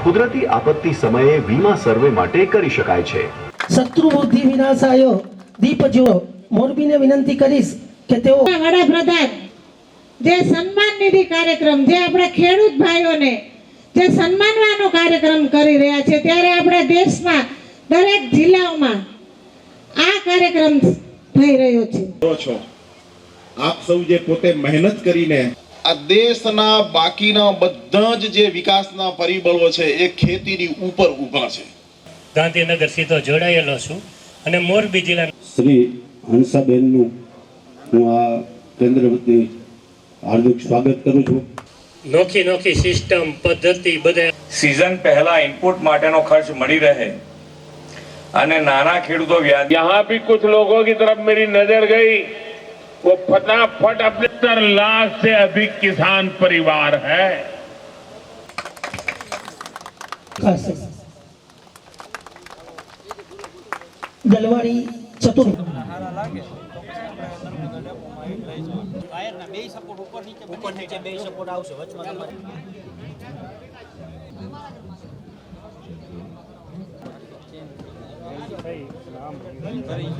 કુદરતી આપત્તિ સમયે વીમા સર્વે માટે કરી શકાય છે। શત્રુ બુદ્ધિ વિનાશાય દીપ જો મોરબીને વિનંતી કરીશ કે તેઓ વડાપ્રધાન જે સન્માન નિધિ કાર્યક્રમ જે આપણા ખેડૂત ભાઈઓને જે સન્માનવાનો કાર્યક્રમ કરી રહ્યા છે ત્યારે આપણા દેશમાં દરેક જિલ્લાઓમાં આ કાર્યક્રમ થઈ રહ્યો છે। આપ સૌ જે પોતે મહેનત કરીને આ દેશના બાકીના બધા જ જે વિકાસના પરિબળો છે એ ખેતીની ઉપર ઊભા છે। ગાંધીનગર સીધો જોડાયેલો છું અને મોરબી જિલ્લા શ્રી હંસાબેનનું હું આ કેન્દ્ર વતી હાર્દિક સ્વાગત કરું છું। નોખી નોખી સિસ્ટમ પદ્ધતિ બધા सीजन पहला इनपुट माटेनो खर्च मળી રહે અને નાના ખેડૂતો વ્યાજ यहाँ भी कुछ लोगों की तरफ मेरी नजर गई, वो फटाफट अपने 70 लाख से अधिक किसान परिवार है। ગલવાડી ચતુર